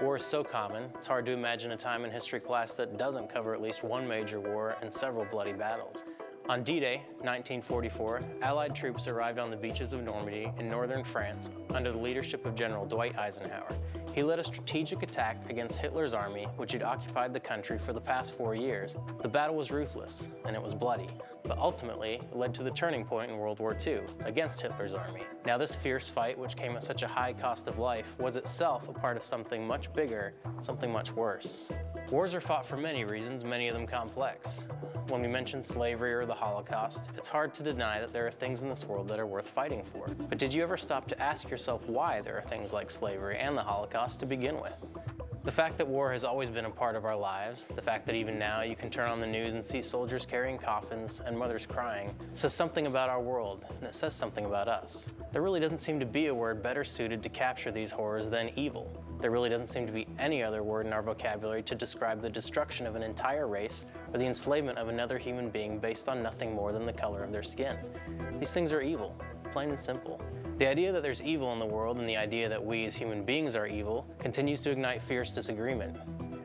War is so common, it's hard to imagine a time in history class that doesn't cover at least one major war and several bloody battles. On D-Day, 1944, Allied troops arrived on the beaches of Normandy in northern France under the leadership of General Dwight Eisenhower. He led a strategic attack against Hitler's army, which had occupied the country for the past 4 years. The battle was ruthless, and it was bloody, but ultimately it led to the turning point in World War II against Hitler's army. Now this fierce fight, which came at such a high cost of life, was itself a part of something much bigger, something much worse. Wars are fought for many reasons, many of them complex. When we mention slavery or the Holocaust, it's hard to deny that there are things in this world that are worth fighting for. But did you ever stop to ask yourself why there are things like slavery and the Holocaust to begin with? The fact that war has always been a part of our lives, the fact that even now you can turn on the news and see soldiers carrying coffins and mothers crying, says something about our world, and it says something about us. There really doesn't seem to be a word better suited to capture these horrors than evil. There really doesn't seem to be any other word in our vocabulary to describe the destruction of an entire race or the enslavement of another human being based on nothing more than the color of their skin. These things are evil, plain and simple. The idea that there's evil in the world and the idea that we as human beings are evil continues to ignite fierce disagreement.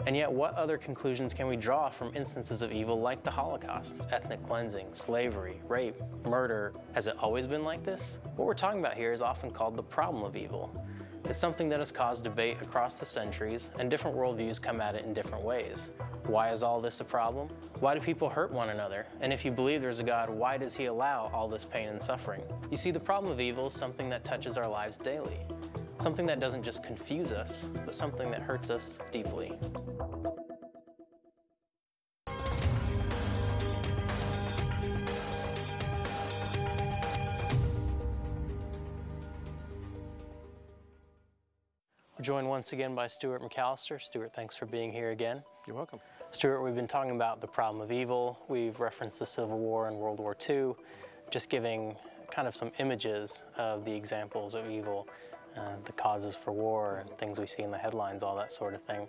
And yet, what other conclusions can we draw from instances of evil like the Holocaust, ethnic cleansing, slavery, rape, murder? Has it always been like this? What we're talking about here is often called the problem of evil. It's something that has caused debate across the centuries, and different worldviews come at it in different ways. Why is all this a problem? Why do people hurt one another? And if you believe there's a God, why does he allow all this pain and suffering? You see, the problem of evil is something that touches our lives daily. Something that doesn't just confuse us, but something that hurts us deeply. We're joined once again by Stuart McAllister. Stuart, thanks for being here again. You're welcome. Stuart, we've been talking about the problem of evil. We've referenced the Civil War and World War II, just giving kind of some images of the examples of evil, the causes for war, and things we see in the headlines, all that sort of thing.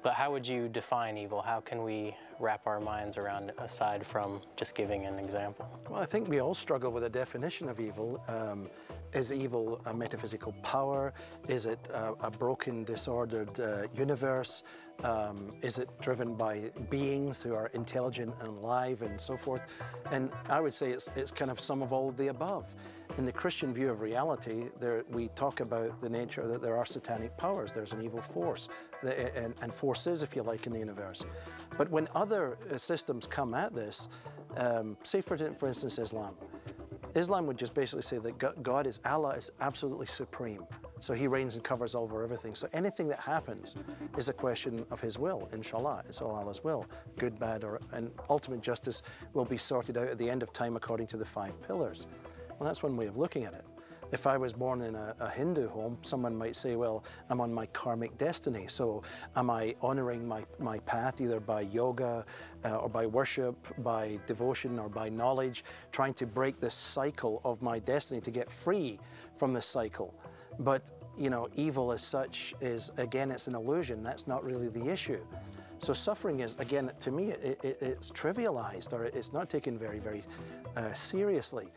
But how would you define evil? How can we wrap our minds around it aside from just giving an example? Well, I think we all struggle with a definition of evil. Is evil a metaphysical power? Is it a broken, disordered universe? Is it driven by beings who are intelligent and alive and so forth? And I would say it's kind of some of all of the above. In the Christian view of reality, we talk about the nature that there are satanic powers. There's an evil force, and forces, if you like, in the universe. But when other systems come at this, say for instance Islam. Islam would just basically say that God is, Allah is absolutely supreme. So he reigns and covers over everything. So anything that happens is a question of his will, inshallah. It's all Allah's will, good, bad, and ultimate justice will be sorted out at the end of time according to the 5 pillars. Well, that's one way of looking at it. If I was born in a Hindu home, someone might say, well, I'm on my karmic destiny. So am I honoring my path either by yoga or by worship, by devotion or by knowledge, trying to break this cycle of my destiny to get free from this cycle? But, you know, evil as such is, again, it's an illusion. That's not really the issue. So suffering is, again, to me, it's trivialized, or it's not taken very, very seriously.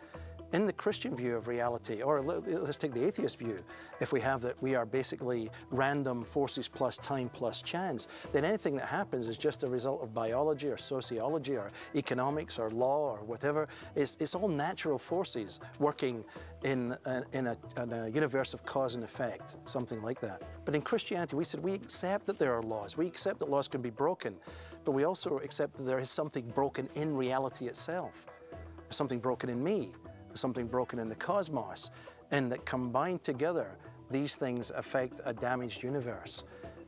In the Christian view of reality, or let's take the atheist view, if we have that we are basically random forces plus time plus chance, then anything that happens is just a result of biology or sociology or economics or law or whatever. It's all natural forces working in a universe of cause and effect, something like that. But in Christianity, we said we accept that there are laws. We accept that laws can be broken, but we also accept that there is something broken in reality itself. There's something broken in me. Something broken in the cosmos, and that combined together, these things affect a damaged universe.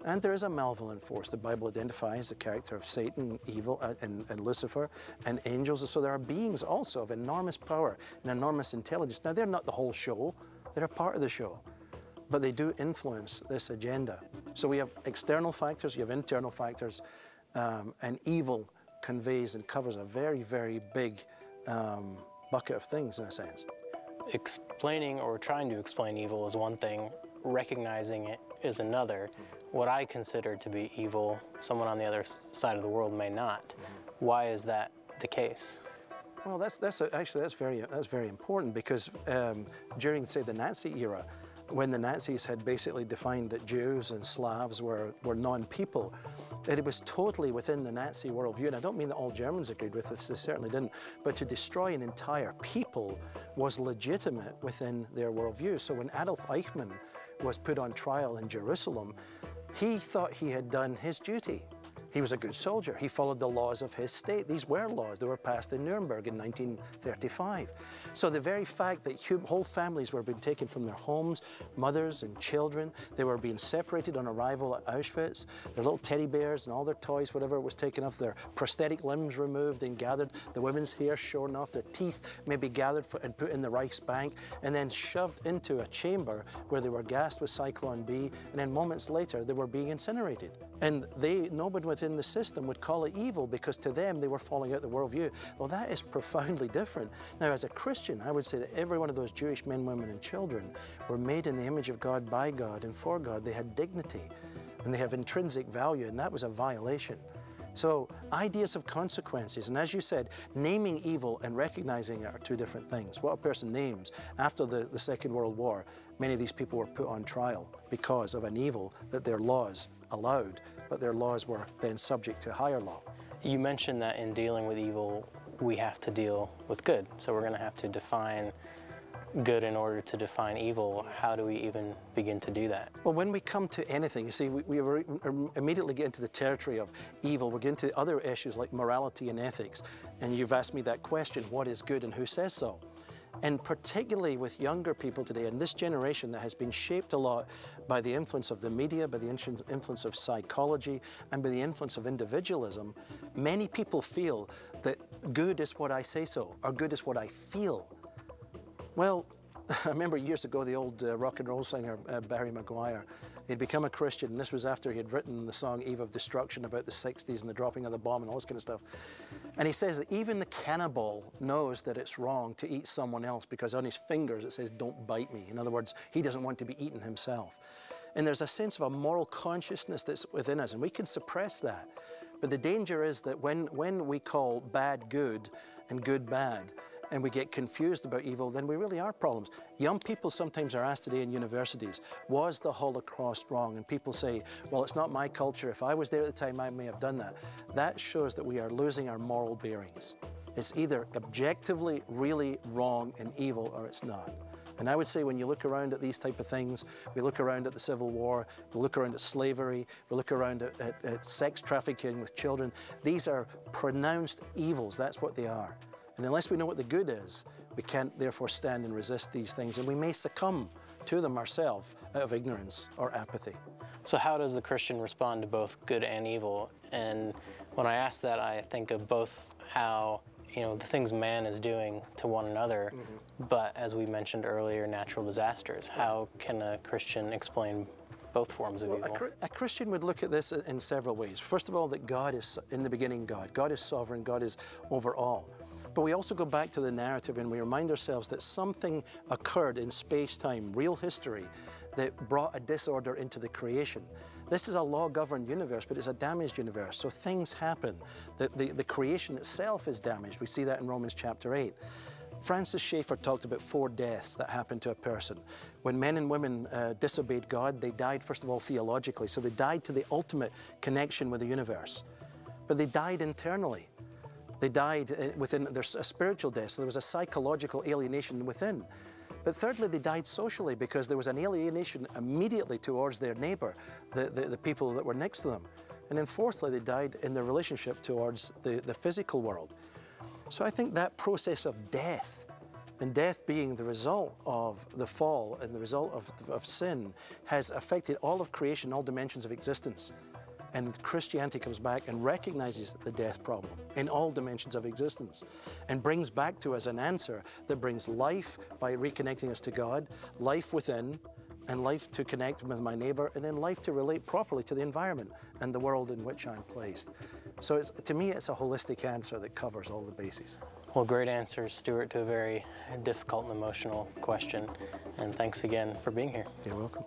And there is a malevolent force. The Bible identifies the character of Satan, evil, and Lucifer, and angels. So there are beings also of enormous power and enormous intelligence. Now, they're not the whole show. They're a part of the show. But they do influence this agenda. So we have external factors, you have internal factors, and evil conveys and covers a very, very big bucket of things, in a sense. Explaining or trying to explain evil is one thing, recognizing it is another. What I consider to be evil, someone on the other side of the world may not. Why is that the case? Well, that's very important, because during, say, the Nazi era, when the Nazis had basically defined that Jews and Slavs were non-people, it was totally within the Nazi worldview. And I don't mean that all Germans agreed with this, they certainly didn't, but to destroy an entire people was legitimate within their worldview. So when Adolf Eichmann was put on trial in Jerusalem, he thought he had done his duty. He was a good soldier. He followed the laws of his state. These were laws that were passed in Nuremberg in 1935. So the very fact that whole families were being taken from their homes, mothers and children, they were being separated on arrival at Auschwitz, their little teddy bears and all their toys, whatever was taken off, their prosthetic limbs removed and gathered, the women's hair shorn off, their teeth maybe gathered and put in the Reichsbank, and then shoved into a chamber where they were gassed with Cyclone B, and then moments later they were being incinerated. And nobody within the system would call it evil, because to them they were following out the worldview. Well, that is profoundly different. Now, as a Christian, I would say that every one of those Jewish men, women, and children were made in the image of God, by God, and for God. They had dignity, and they have intrinsic value, and that was a violation. So, ideas of consequences, and as you said, naming evil and recognizing it are two different things. What a person names after the Second World War, many of these people were put on trial because of an evil that their laws allowed, but their laws were then subject to higher law. You mentioned that in dealing with evil, we have to deal with good. So we're going to have to define good in order to define evil. How do we even begin to do that? Well, when we come to anything, you see, we immediately get into the territory of evil. We get into other issues like morality and ethics. And you've asked me that question, what is good and who says so? And particularly with younger people today, and this generation that has been shaped a lot by the influence of the media, by the influence of psychology, and by the influence of individualism, many people feel that good is what I say so, or good is what I feel. Well, I remember years ago the old rock and roll singer Barry McGuire. He'd become a Christian, and this was after he had written the song Eve of Destruction about the 60s and the dropping of the bomb and all this kind of stuff. And he says that even the cannibal knows that it's wrong to eat someone else, because on his fingers it says, "Don't bite me." In other words, he doesn't want to be eaten himself. And there's a sense of a moral consciousness that's within us, and we can suppress that. But the danger is that when we call bad good and good bad, and we get confused about evil, then we really are problems. Young people sometimes are asked today in universities, was the Holocaust wrong? And people say, well, it's not my culture. If I was there at the time, I may have done that. That shows that we are losing our moral bearings. It's either objectively really wrong and evil, or it's not. And I would say when you look around at these type of things, we look around at the Civil War, we look around at slavery, we look around at sex trafficking with children, these are pronounced evils. That's what they are. And unless we know what the good is, we can't therefore stand and resist these things, and we may succumb to them ourselves out of ignorance or apathy. So how does the Christian respond to both good and evil? And when I ask that, I think of both how, the things man is doing to one another, but as we mentioned earlier, natural disasters. How can a Christian explain both forms of evil? A Christian would look at this in several ways. First of all, that God is, in the beginning, God. God is sovereign, God is over all. But we also go back to the narrative and we remind ourselves that something occurred in space-time, real history, that brought a disorder into the creation. This is a law-governed universe, but it's a damaged universe. So things happen. The creation itself is damaged. We see that in Romans chapter 8. Francis Schaeffer talked about 4 deaths that happened to a person. When men and women disobeyed God, they died, first of all, theologically. So they died to the ultimate connection with the universe. But they died internally. They died within their spiritual death, so there was a psychological alienation within. But thirdly, they died socially, because there was an alienation immediately towards their neighbor, the people that were next to them. And then fourthly, they died in their relationship towards the physical world. So I think that process of death, and death being the result of the fall and the result of sin, has affected all of creation, all dimensions of existence. And Christianity comes back and recognizes the death problem in all dimensions of existence, and brings back to us an answer that brings life by reconnecting us to God, life within, and life to connect with my neighbor, and then life to relate properly to the environment and the world in which I'm placed. So to me, it's a holistic answer that covers all the bases. Well, great answers, Stuart, to a very difficult and emotional question. And thanks again for being here. You're welcome.